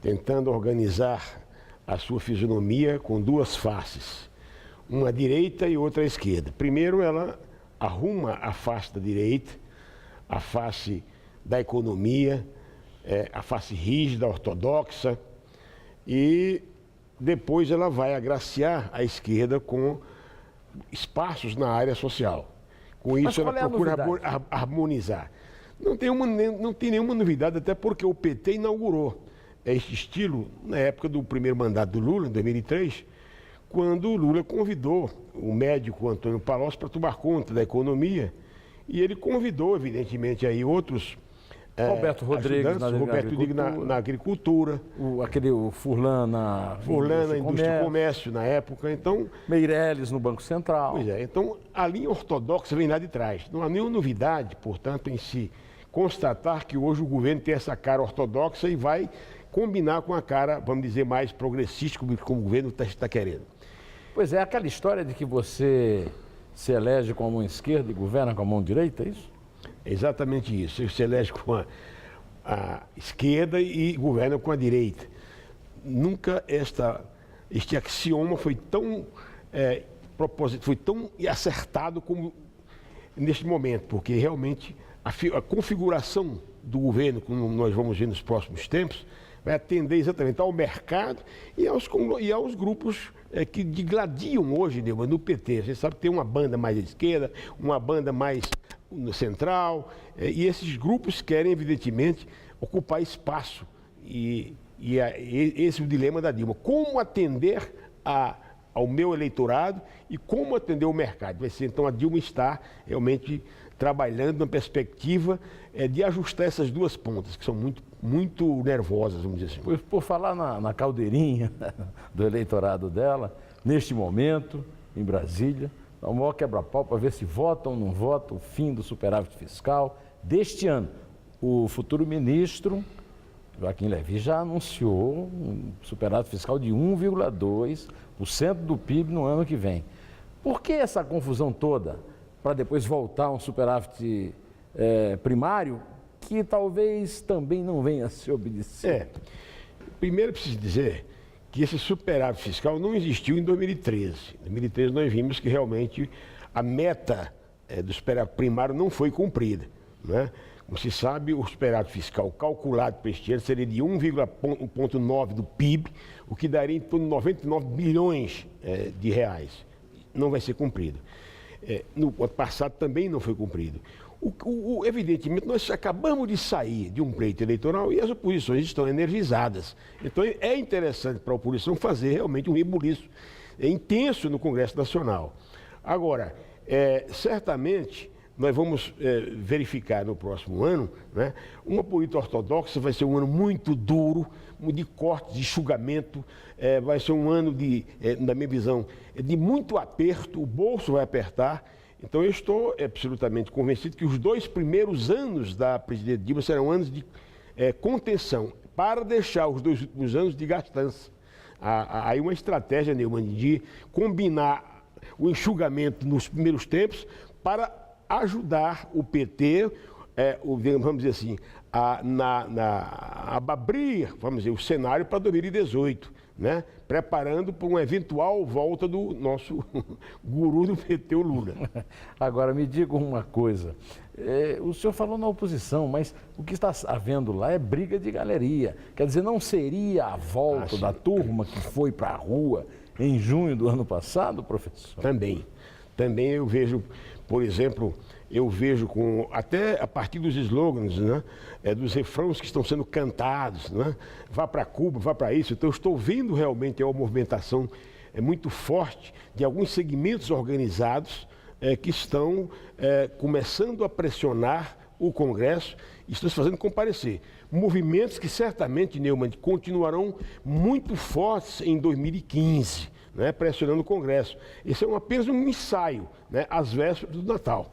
tentando organizar a sua fisionomia com duas faces, uma à direita e outra à esquerda. Primeiro, ela arruma a face da direita, a face da economia, a face rígida, ortodoxa, e depois ela vai agraciar a esquerda com espaços na área social. Com isso ela procura harmonizar. Não tem nenhuma novidade, até porque o PT inaugurou este estilo na época do primeiro mandato do Lula, em 2003, quando o Lula convidou o médico Antônio Palocci para tomar conta da economia, e ele convidou, evidentemente, aí outros Roberto Rodrigues na agricultura. O Furlan na indústria e comércio na época. Então, Meirelles no Banco Central. Pois é, então a linha ortodoxa vem lá de trás. Não há nenhuma novidade, portanto, em se constatar que hoje o governo tem essa cara ortodoxa e vai combinar com a cara, vamos dizer, mais progressista, como o governo está querendo. Pois é, aquela história de que você se elege com a mão esquerda e governa com a mão direita, é isso? É exatamente isso. Você se elege com a esquerda e governa com a direita. Nunca este axioma foi tão acertado como neste momento, porque realmente a configuração do governo, como nós vamos ver nos próximos tempos, vai atender exatamente ao mercado e aos grupos que digladiam hoje no PT. Você sabe que tem uma banda mais à esquerda, uma banda mais no central, e esses grupos querem, evidentemente, ocupar espaço. Esse é o dilema da Dilma. Como atender ao meu eleitorado e como atender o mercado? Vai ser, então, a Dilma está realmente trabalhando na perspectiva de ajustar essas duas pontas, que são muito nervosas, vamos dizer assim. Por falar na caldeirinha do eleitorado dela, neste momento, em Brasília, o maior quebra-pau para ver se vota ou não vota o fim do superávit fiscal deste ano. O futuro ministro Joaquim Levy já anunciou um superávit fiscal de 1,2% do PIB no ano que vem. Por que essa confusão toda para depois voltar a um superávit primário que talvez também não venha a se obedecer? Primeiro, preciso dizer que esse superávit fiscal não existiu em 2013. Em 2013 nós vimos que realmente a meta do superávit primário não foi cumprida, né? Como se sabe, o superávit fiscal calculado para este ano seria de 1,9% do PIB, o que daria em torno de 99 bilhões de reais. Não vai ser cumprido. No ano passado também não foi cumprido. Evidentemente, nós acabamos de sair de um pleito eleitoral e as oposições estão energizadas. Então, é interessante para a oposição fazer realmente um rebuliço intenso no Congresso Nacional. Agora, certamente, nós vamos verificar no próximo ano, né, uma política ortodoxa. Vai ser um ano muito duro, de cortes, de enxugamento, vai ser um ano, na minha visão, de muito aperto, o bolso vai apertar. Então, eu estou absolutamente convencido que os 2 primeiros anos da presidente Dilma serão anos de contenção, para deixar os 2 últimos anos de gastança. Há aí uma estratégia, Neumann, de combinar o enxugamento nos primeiros tempos para ajudar o PT, vamos dizer assim, a abrir, vamos dizer, o cenário para 2018, né? Preparando para uma eventual volta do nosso guru do PT, o Lula. Agora, me diga uma coisa, o senhor falou na oposição, mas o que está havendo lá é briga de galeria. Quer dizer, não seria a volta da turma que foi para a rua em junho do ano passado, professor? Também eu vejo, por exemplo, até a partir dos slogans, né, dos refrões que estão sendo cantados, né, vá para Cuba, vá para isso. Então, eu estou vendo realmente uma movimentação muito forte de alguns segmentos organizados que estão começando a pressionar o Congresso e estão se fazendo comparecer. Movimentos que certamente, Neumann, continuarão muito fortes em 2015. Né, pressionando o Congresso. Esse é apenas um ensaio, né, às vésperas do Natal.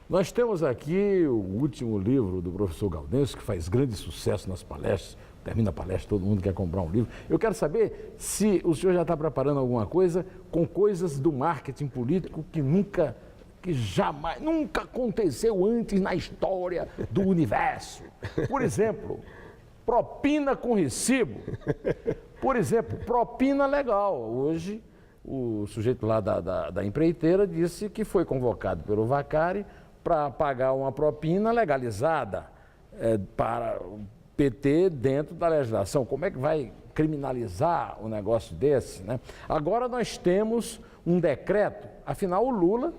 Nós temos aqui o último livro do professor Gaudêncio, que faz grande sucesso nas palestras. Termina a palestra, todo mundo quer comprar um livro. Eu quero saber se o senhor já está preparando alguma coisa com coisas do marketing político que jamais, nunca aconteceu antes na história do universo. Por exemplo, propina com recibo. Por exemplo, propina legal. Hoje, o sujeito lá da empreiteira disse que foi convocado pelo Vacari para pagar uma propina legalizada para o PT dentro da legislação. Como é que vai criminalizar um negócio desse, né? Agora nós temos um decreto, afinal o Lula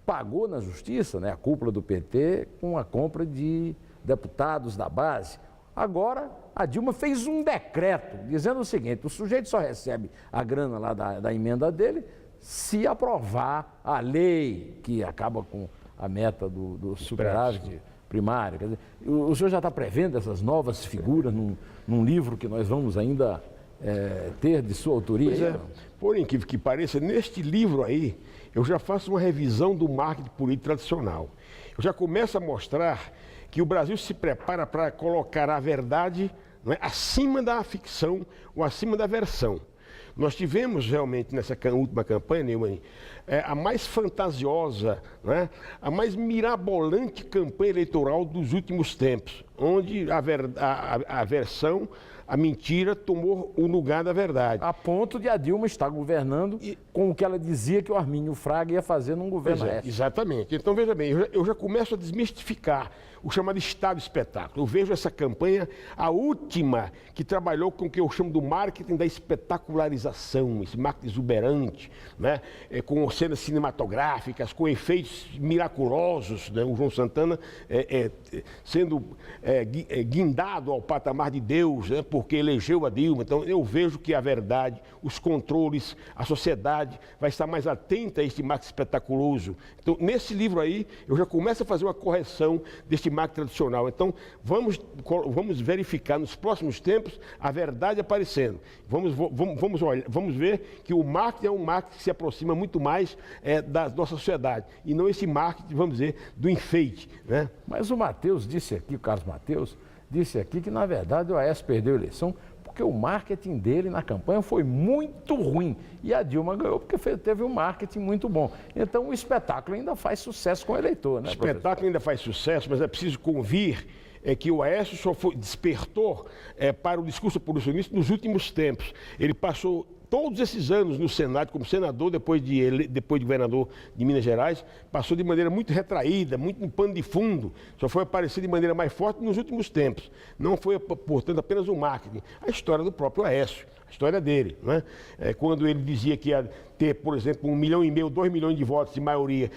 pagou na justiça, né, a cúpula do PT com a compra de deputados da base. Agora, a Dilma fez um decreto dizendo o seguinte: o sujeito só recebe a grana lá da emenda dele se aprovar a lei que acaba com a meta do superávit primário. Quer dizer, o senhor já está prevendo essas novas figuras num livro que nós vamos ainda ter de sua autoria? Pois é. Por incrível que pareça, neste livro aí, eu já faço uma revisão do marketing político tradicional. Eu já começo a mostrar que o Brasil se prepara para colocar a verdade, não é, acima da ficção ou acima da versão. Nós tivemos realmente nessa última campanha, Neumann, a mais fantasiosa, não é, a mais mirabolante campanha eleitoral dos últimos tempos, onde a versão, a mentira tomou o lugar da verdade. A ponto de a Dilma estar governando com o que ela dizia que o Armínio Fraga ia fazer num governo. Exatamente. Então, veja bem, eu já começo a desmistificar o chamado Estado Espetáculo. Eu vejo essa campanha, a última, que trabalhou com o que eu chamo do marketing da espetacularização, esse marketing exuberante, né? Com cenas cinematográficas, com efeitos miraculosos, né? O João Santana sendo guindado ao patamar de Deus, né, porque elegeu a Dilma. Então, eu vejo que a verdade, os controles, a sociedade vai estar mais atenta a este marketing espetaculoso. Então, nesse livro aí, eu já começo a fazer uma correção deste marketing tradicional. Então, vamos verificar nos próximos tempos a verdade aparecendo. Vamos ver que o marketing é um marketing que se aproxima muito mais da nossa sociedade e não esse marketing, vamos dizer, do enfeite, né? Mas o Matheus disse aqui, o Carlos Matheus, disse aqui que, na verdade, o Aécio perdeu a eleição porque o marketing dele na campanha foi muito ruim. E a Dilma ganhou porque teve um marketing muito bom. Então, o espetáculo ainda faz sucesso com o eleitor, né, O espetáculo ainda faz sucesso, mas é preciso convir que o Aécio só despertou para o discurso abolicionista nos últimos tempos. Ele passou todos esses anos no Senado, como senador, depois de governador de Minas Gerais, passou de maneira muito retraída, muito em pano de fundo, só foi aparecer de maneira mais forte nos últimos tempos. Não foi, portanto, apenas o marketing. A história do próprio Aécio, a história dele, não é? Quando ele dizia que ia ter, por exemplo, 1,5 milhão, 2 milhões de votos de maioria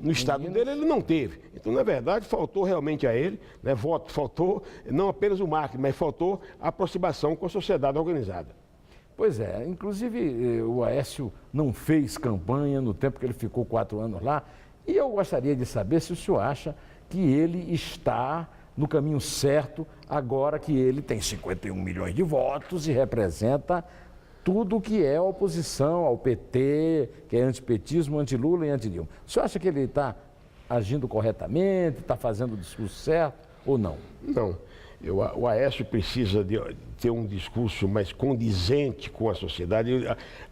no estado dele, ele não teve. Então, na verdade, faltou realmente a ele, né, voto, faltou não apenas o marketing, mas faltou a aproximação com a sociedade organizada. Pois é, inclusive o Aécio não fez campanha no tempo que ele ficou 4 anos lá, e eu gostaria de saber se o senhor acha que ele está no caminho certo agora que ele tem 51 milhões de votos e representa tudo o que é oposição ao PT, que é antipetismo, anti-Lula e anti-Dilma. O senhor acha que ele está agindo corretamente, está fazendo o discurso certo ou não? Não. O Aécio precisa de ter um discurso mais condizente com a sociedade,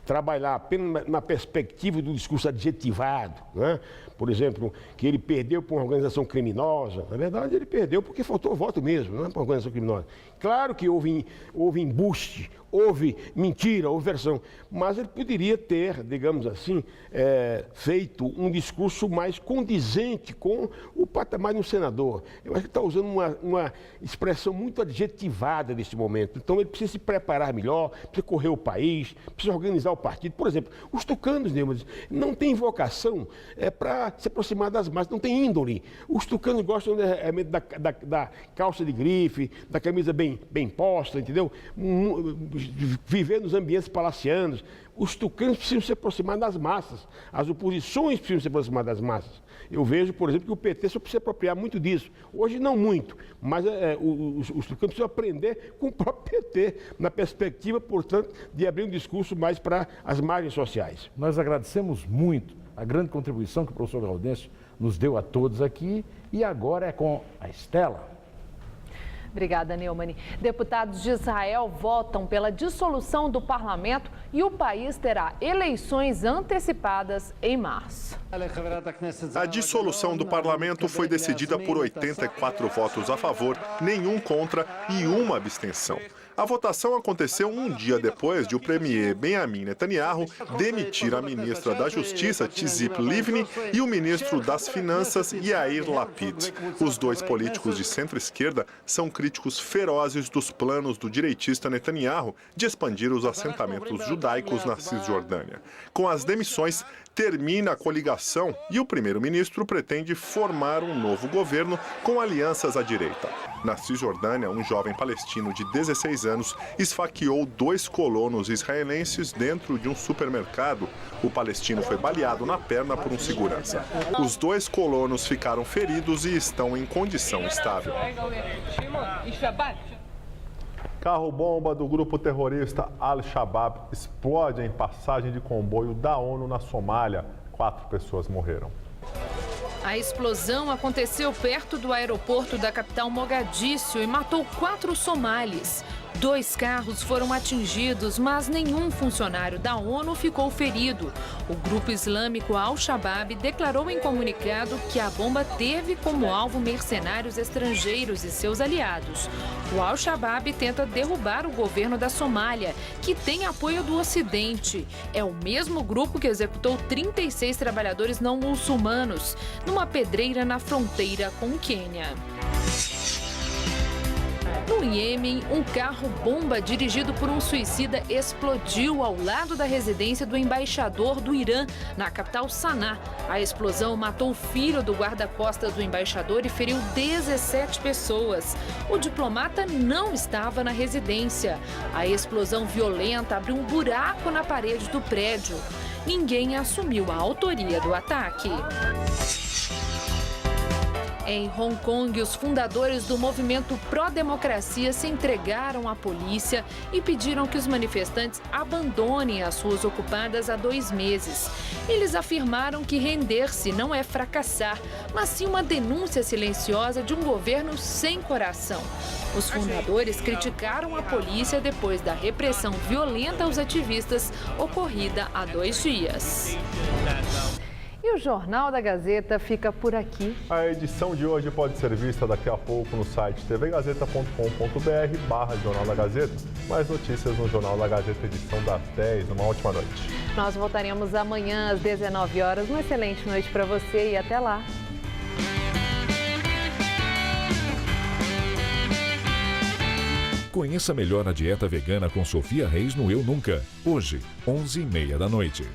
trabalhar apenas na perspectiva do discurso adjetivado, né? Por exemplo, que ele perdeu por uma organização criminosa. Na verdade, ele perdeu porque faltou voto mesmo, não é por uma organização criminosa. Claro que houve embuste, houve mentira, houve versão, mas ele poderia ter, digamos assim, feito um discurso mais condizente com o patamar de um senador. Eu acho que está usando uma expressão muito adjetivada neste momento. Então, ele precisa se preparar melhor, precisa correr o país, precisa organizar o partido. Por exemplo, os tucanos, não têm vocação para se aproximar das massas, não tem índole. Os tucanos gostam da calça de grife, da camisa bem posta, entendeu? Viver nos ambientes palacianos. Os tucanos precisam se aproximar das massas. As oposições precisam se aproximar das massas. Eu vejo, por exemplo, que o PT só precisa apropriar muito disso. Hoje não muito, mas os tucanos precisam aprender com o próprio PT, na perspectiva, portanto, de abrir um discurso mais para as margens sociais. Nós agradecemos muito a grande contribuição que o professor Gaudêncio nos deu a todos aqui, e agora é com a Estela. Obrigada, Neumann. Deputados de Israel votam pela dissolução do parlamento e o país terá eleições antecipadas em março. A dissolução do parlamento foi decidida por 84 votos a favor, nenhum contra e uma abstenção. A votação aconteceu um dia depois de o premier Benjamin Netanyahu demitir a ministra da Justiça, Tzip Livni, e o ministro das Finanças, Yair Lapid. Os dois políticos de centro-esquerda são críticos ferozes dos planos do direitista Netanyahu de expandir os assentamentos judaicos na Cisjordânia. Com as demissões, termina a coligação e o primeiro-ministro pretende formar um novo governo com alianças à direita. Na Cisjordânia, um jovem palestino de 16 anos esfaqueou 2 colonos israelenses dentro de um supermercado. O palestino foi baleado na perna por um segurança. Os 2 colonos ficaram feridos e estão em condição estável. Carro-bomba do grupo terrorista Al-Shabaab explode em passagem de comboio da ONU na Somália. 4 pessoas morreram. A explosão aconteceu perto do aeroporto da capital Mogadíscio e matou 4 somalis. 2 carros foram atingidos, mas nenhum funcionário da ONU ficou ferido. O grupo islâmico Al-Shabaab declarou em comunicado que a bomba teve como alvo mercenários estrangeiros e seus aliados. O Al-Shabaab tenta derrubar o governo da Somália, que tem apoio do Ocidente. É o mesmo grupo que executou 36 trabalhadores não muçulmanos numa pedreira na fronteira com o Quênia. No No Iêmen, um carro-bomba dirigido por um suicida explodiu ao lado da residência do embaixador do Irã, na capital Saná. A explosão matou o filho do guarda-costas do embaixador e feriu 17 pessoas. O diplomata não estava na residência. A explosão violenta abriu um buraco na parede do prédio. Ninguém assumiu a autoria do ataque. Em Hong Kong, os fundadores do movimento pró-democracia se entregaram à polícia e pediram que os manifestantes abandonem as ruas ocupadas há 2 meses. Eles afirmaram que render-se não é fracassar, mas sim uma denúncia silenciosa de um governo sem coração. Os fundadores criticaram a polícia depois da repressão violenta aos ativistas ocorrida há 2 dias. E o Jornal da Gazeta fica por aqui. A edição de hoje pode ser vista daqui a pouco no site tvgazeta.com.br/Jornal da Gazeta. Mais notícias no Jornal da Gazeta, edição das 10. Uma ótima noite. Nós voltaremos amanhã às 19 horas. Uma excelente noite para você e até lá. Conheça melhor a dieta vegana com Sofia Reis no Eu Nunca. Hoje, 11h30 da noite.